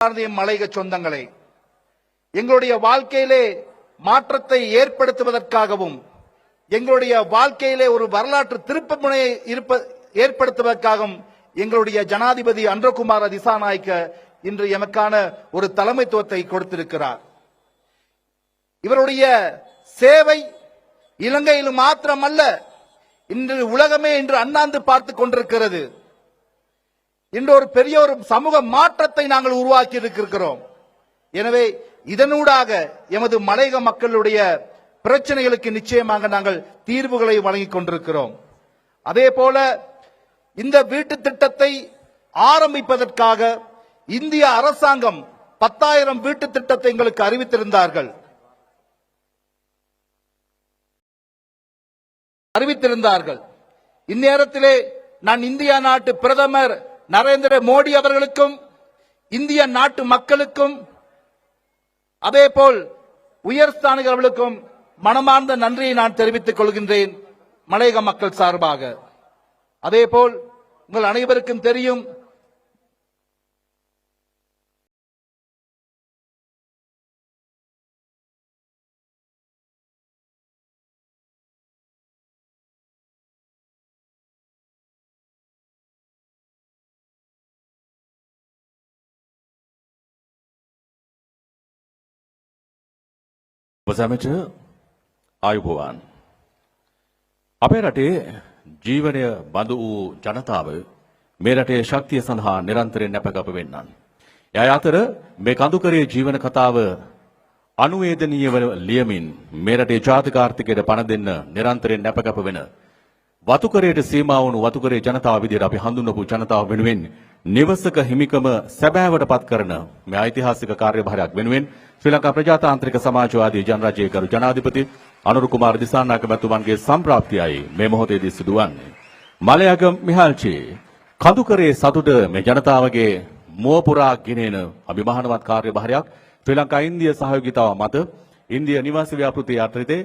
மலையக சொந்தங்களே, எங்களுடைய வாழ்க்கையிலே மாற்றத்தை ஏற்படுத்துவதற்காகவும் எங்களுடைய வாழ்க்கையிலே ஒரு வரலாற்று திருப்புமுனையை ஏற்படுத்துவதற்காகவும் எங்களுடைய ஜனாதிபதி அன்றகுமார திசாநாயக்க இன்று எமக்கான ஒரு தலைமைத்துவத்தை கொடுத்திருக்கிறார். இவருடைய சேவை இலங்கையில் மாத்திரமல்ல, இன்று உலகமே இன்று அண்ணாந்து பார்த்துக் கொண்டிருக்கிறது. இன்று ஒரு பெரிய ஒரு சமூக மாற்றத்தை நாங்கள் உருவாக்கி இருக்கிறோம். எனவே இதனூடாக எமது மலையக மக்களுடைய பிரச்சனைகளுக்கு நிச்சயமாக நாங்கள் தீர்வுகளை வழங்கிக் கொண்டிருக்கிறோம். அதே போல இந்த வீட்டு திட்டத்தை ஆரம்பிப்பதற்காக இந்திய அரசாங்கம் 10,000 வீட்டு திட்டத்தை எங்களுக்கு அறிவித்திருந்தார்கள். இந்நேரத்திலே நான் இந்தியா நாட்டு பிரதமர் நரேந்திர மோடி அவர்களுக்கும் இந்திய நாட்டு மக்களுக்கும் அதேபோல் உயர்ஸ்தானிகர்களுக்கும் மனமார்ந்த நன்றியை நான் தெரிவித்துக் கொள்கின்றேன் மலையக மக்கள் சார்பாக. அதேபோல் உங்கள் அனைவருக்கும் தெரியும், වසමට ආයුබෝවන්. අපේ රටේ ජීවනය බඳු වූ ජනතාව මේ රටේ ශක්තිය සඳහා නිරන්තරයෙන් නැපගැප වෙන්නන්. ඒ අතර මේ කඳුකරේ ජීවන කතාව අනුවේදනීයව ලියමින් මේ රටේ ජාතික ආර්ථිකයට පණ දෙන්න නිරන්තරයෙන් නැපගැප වෙන වතුකරයට සීමා වුණු වතුකරේ ජනතාව විදිහට අපි හඳුන්වපු ජනතාව වෙනුවෙන් නිවසක හිමිකම සැබෑවට පත් කරන මේ ඓතිහාසික කාර්යභාරයක් වෙනුවෙන් ශ්‍රී ලංකා ප්‍රජාතාන්ත්‍රික සමාජවාදී ජනරජයේ ගරු ජනාධිපති අනුර කුමාර දිසානායක මැතිතුමන්ගේ සම්ප්‍රාප්තියයි මේ මොහොතේදී සිදුවන්නේ. මලයගම මිහල්චි කඳුකරේ සතුට මේ ජනතාවගේ මුව පුරා ගෙනෙන අභිමානවත් කාර්යභාරයක් ශ්‍රී ලංකා ඉන්දිය සහයෝගීතාව මත ඉන්දිය නිවාස ව්‍යාපෘතිය යටතේ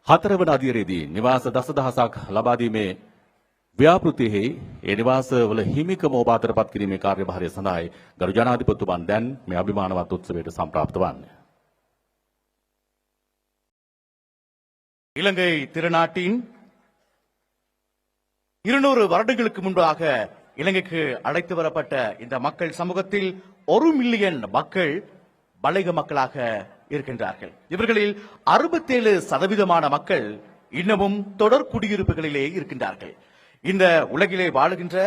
4 වන අදියරේදී නිවාස දසදහසක් ලබා දීමේ ව්‍යාපෘතියෙහි ඒ නිවාසවල හිමිකම ඔබ අතරපත් කිරීමේ කාර්යභාරය සඳහායි ගරු ජනාධිපතිතුමන් දැන් මේ අභිමානවත් උත්සවයට සම්ප්‍රාප්ත වන්නේ. இலங்கை திருநாட்டின் 200 வருடங்களுக்கு முன்பாக இலங்கைக்கு அழைத்து வரப்பட்ட இந்த மக்கள் சமூகத்தில் 1 மில்லியன் மக்கள் மலையக மக்களாக இருக்கின்றார்கள். இவர்களில் 67% மக்கள் இன்னமும் தொடர் குடியிருப்புகளிலே இருக்கின்றார்கள். இந்த உலகிலே வாழுகின்ற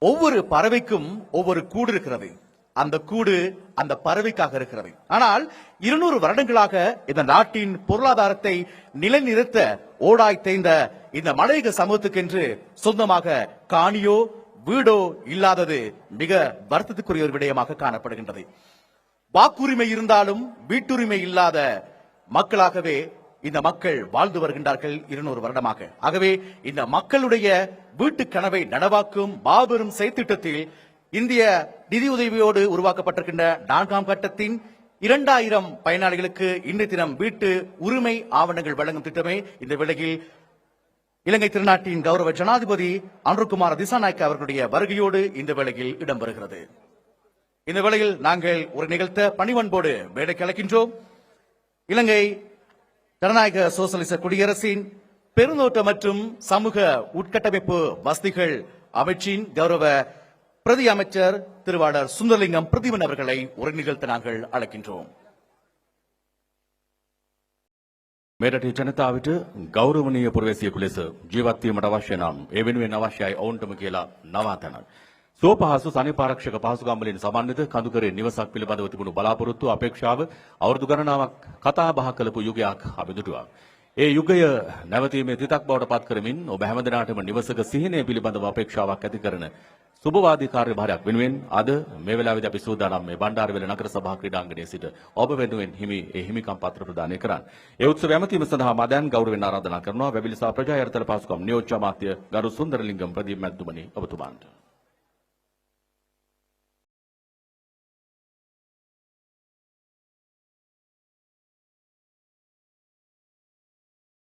ஒவ்வொரு பறவைக்கும் ஒவ்வொரு கூடு இருக்கிறது. அந்த கூடு அந்த பறவைக்காக இருக்கிறது. ஆனால் 200 வருடங்களாக இந்த நாட்டின் பொருளாதாரத்தை நிலைநிறுத்த ஓடாய் தேய்ந்த இந்த மலையக சமூகத்துக்கென்று சொந்தமாக காணியோ வீடோ இல்லாதது மிக வருத்தத்துக்குரிய ஒரு விடயமாக காணப்படுகின்றது. வாக்குரிமை இருந்தாலும் வீட்டுரிமை இல்லாத மக்களாகவே இந்த மக்கள் வாழ்ந்து வருகின்றார்கள் 200 வருடமாக. ஆகவே இந்த மக்களுடைய வீட்டு கனவை நனவாக்கும் மாபெரும் செயற்திட்டத்தில் இந்திய நிதியுதவியோடு உருவாக்கப்பட்டிருக்கின்ற 4ஆம் கட்டத்தின் 2000 பயனாளிகளுக்கு இன்றைய தினம் வீட்டு உரிமை ஆவணங்கள் வழங்கும் திட்டமே இந்த வேளையில் இலங்கை திருநாட்டின் கௌரவ ஜனாதிபதி அனுர்குமார திசாநாயக்க அவர்களுடைய வருகையோடு இந்த வேளையில் இடம்பெறுகிறது. இந்த வேளையில் நாங்கள் ஒரு நிகழ்த்த பணிவன்போடு மேடைக்கு அழைக்கின்றோம். இலங்கை ஜனநாயக சோசலிச குடியரசின் பெருந்தோட்ட மற்றும் சமூக உட்கட்டமைப்பு வசதிகள் அமைச்சின் கௌரவ பிரதி அமைச்சர் திருவாளர் சுந்தரலிங்கம் பிரதீபன் அவர்களை ஒரு நிகழ்த்த நாங்கள் அழைக்கின்றோம். මෙරටේ ජනතාවට ගෞරවනීය පුරවැසියෙකු ලෙස ජීවත් වීමට අවශ්‍ය නම් ඒ වෙනුවෙන් අවශ්‍යයි ඔවුන්ටම කියලා නවාතැනක්. සුවපහසු සනීපාරක්ෂක පහසුකම් වලින් සමන්විත කඳුකරේ නිවසක් පිළිබඳව තිබුණු බලාපොරොත්තු අපේක්ෂාව අවුරුදු ගණනාවක් කතා බහ කළපු යුගයක් අපි දුටුවා. ඒ යුගය නැවතීමේ තිතක් බවට පත් කරමින් ඔබ හැමදෙනාටම නිවසක සිහිනය පිළිබඳව අපේක්ෂාවක් ඇති කරන සුබවාදී කාර්යභාරයක් වෙනුවෙන් අද මේ වෙලාවේදී අපි සූදානම් මේ බණ්ඩාරවැල නගර සභා ක්‍රීඩාංගණයේ සිට ඔබ වෙනුවෙන් හිමිකම් පත්‍ර ප්‍රදානය කරන්න. ඒ උත්සවය ඇමතීම සඳහා මා දැන් ගෞරවයෙන් ආරාධනා කරනවා වැවිලි සහ ප්‍රජා යර්තන පහසුකම් නියෝජ්‍ය අමාත්‍ය ගරු සුන්දරලිංගම් ප්‍රදීප මැතිතුමනි ඔබතුමාන්ට.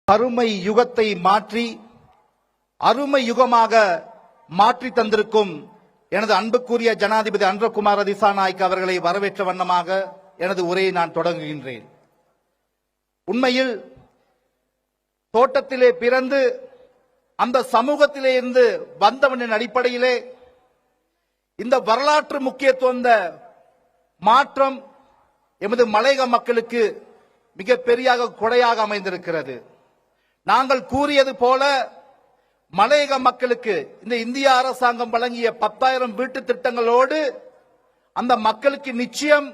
அருமை யுகத்தை மாற்றி அருமை யுகமாக மாற்றி தந்திருக்கும் எனது அன்புக்குரிய ஜனாதிபதி அன்றகுமார திசாநாயக்க அவர்களை வரவேற்ற வண்ணமாக எனது உரையை நான் தொடங்குகின்றேன். உண்மையில் தோட்டத்திலே பிறந்து அந்த சமூகத்திலே இருந்து வந்தவனின் அடிப்படையிலே இந்த வரலாற்று முக்கியத்துவம் மாற்றம் எமது மலையக மக்களுக்கு மிக பெரிய கொடையாக அமைந்திருக்கிறது. நாங்கள் கூறியது போல மலையக மக்களுக்கு இந்த இந்திய அரசாங்கம் வழங்கிய 10,000 வீட்டு திட்டங்களோடு அந்த மக்களுக்கு நிச்சயம்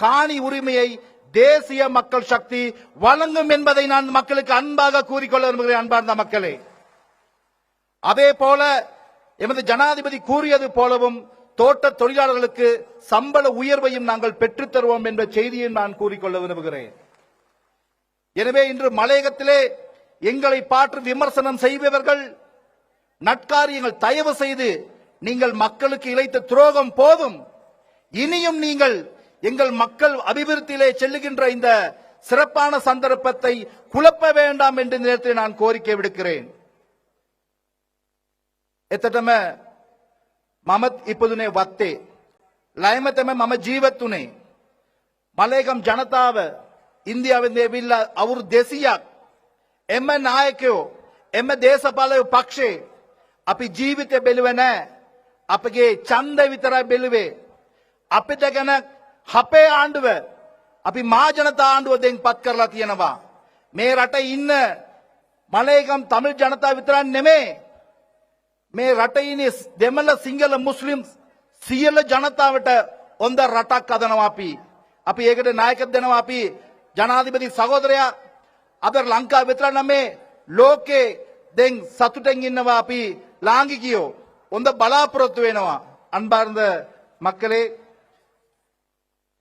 காணி உரிமையை தேசிய மக்கள் சக்தி வழங்கும் என்பதை நான் மக்களுக்கு அன்பாக கூறிக்கொள்ள விரும்புகிறேன். அன்பார்ந்த மக்களே, அதே போல எமது ஜனாதிபதி கூறியது போலவும் தோட்ட தொழிலாளர்களுக்கு சம்பள உயர்வையும் நாங்கள் பெற்றுத் தருவோம் என்ற செய்தியை நான் கூறிக்கொள்ள விரும்புகிறேன். எனவே இன்று மலையகத்திலே எங்களை பார்த்து விமர்சனம் செய்பவர்கள், நட்காரியங்கள், தயவு செய்து நீங்கள் மக்களுக்கு இழைத்த துரோகம் போதும். இனியும் நீங்கள் எங்கள் மக்கள் அபிவிருத்தியிலே செல்லுகின்ற இந்த சிறப்பான சந்தர்ப்பத்தை குழப்ப வேண்டாம் என்ற நேரத்தில் நான் கோரிக்கை விடுக்கிறேன். එතටම මමත් ඉපදුනේ වත්තේ ලයමතම මම ජීවත් වුණේ මලේගම් ජනතාව ඉන්දියාවෙන් දෙවිලා අවුරුදු 200ක් එම නායකයෝ එම දේශපාලක පක්ෂේ අපි ජීවිතය බැලුවේ නැහැ. අපගේ ඡන්ද විතරයි බැලුවේ. අපිට ගැන අපේ ආණ්ඩුව අපි මහා ජනතා ආණ්ඩුව දෙන් පත් කරලා තියෙනවා. මේ රටේ ඉන්න මලේගම් තමිழ் ජනතාව විතරක් නෙමෙයි, මේ රටේ ඉන්නේ දෙමළ සිංහල මුස්ලිම් සියලු ජනතාවට හොඳ රටක් හදනවා අපි ඒකට නායකත්වය දෙනවා. අපි ජනාධිපති සහෝදරයා අද ලංකාව විතර නෙමේ ලෝකේ දැන් සතුටෙන් ඉන්නවා. අපි ලාංකිකයෝ හොඳ බලාපොරොත්තු වෙනවා. அன்பார்ந்த மக்களே,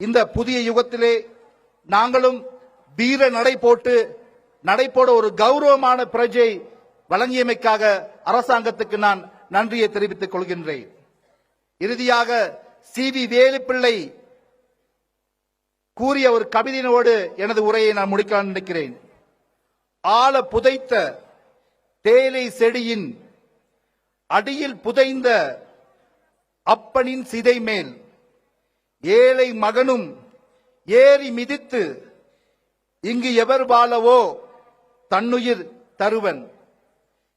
இந்த புதிய யுகத்திலே நாங்களும் வீர நடை போட ஒரு கௌரவமான பிரஜை வழங்கியமைக்காக அரசாங்கத்துக்கு நான் நன்றியை தெரிவித்துக் கொள்கின்றேன். இறுதியாக சி.வி. வேலுப்பிள்ளை கூறிய ஒரு கவிதையோடு எனது உரையை நான் முடிக்க நினைக்கிறேன். ஆழ புதைத்த தேயிலை செடியின் அடியில் புதைந்த அப்பனின் சிதை மேல் ஏழை மகனும் ஏறி மிதித்து இங்கு எவர் வாழவோ தன்னுயிர் தருவன்.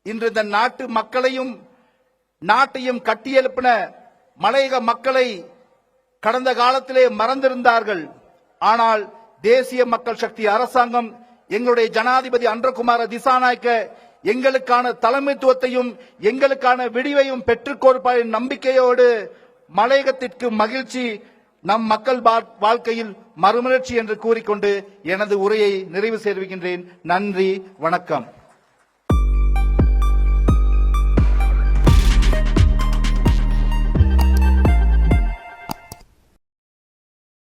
இன்று இந்த நாட்டு மக்களையும் நாட்டையும் கட்டியெழுப்பின மலையக மக்களை கடந்த காலத்திலே மறந்திருந்தார்கள். ஆனால் தேசிய மக்கள் சக்தி அரசாங்கம், எங்களுடைய ஜனாதிபதி அன்றகுமார திசாநாயக்க எங்களுக்கான தலைமைத்துவத்தையும் எங்களுக்கான விடிவையும் பெற்றுக் கொடுப்பார் நம்பிக்கையோடு மலையகத்திற்கு மகிழ்ச்சி, நம் மக்கள் வாழ்க்கையில் மறுமலர்ச்சி என்று கூறிக்கொண்டு எனது உரையை நிறைவு செய்கின்றேன். நன்றி, வணக்கம்.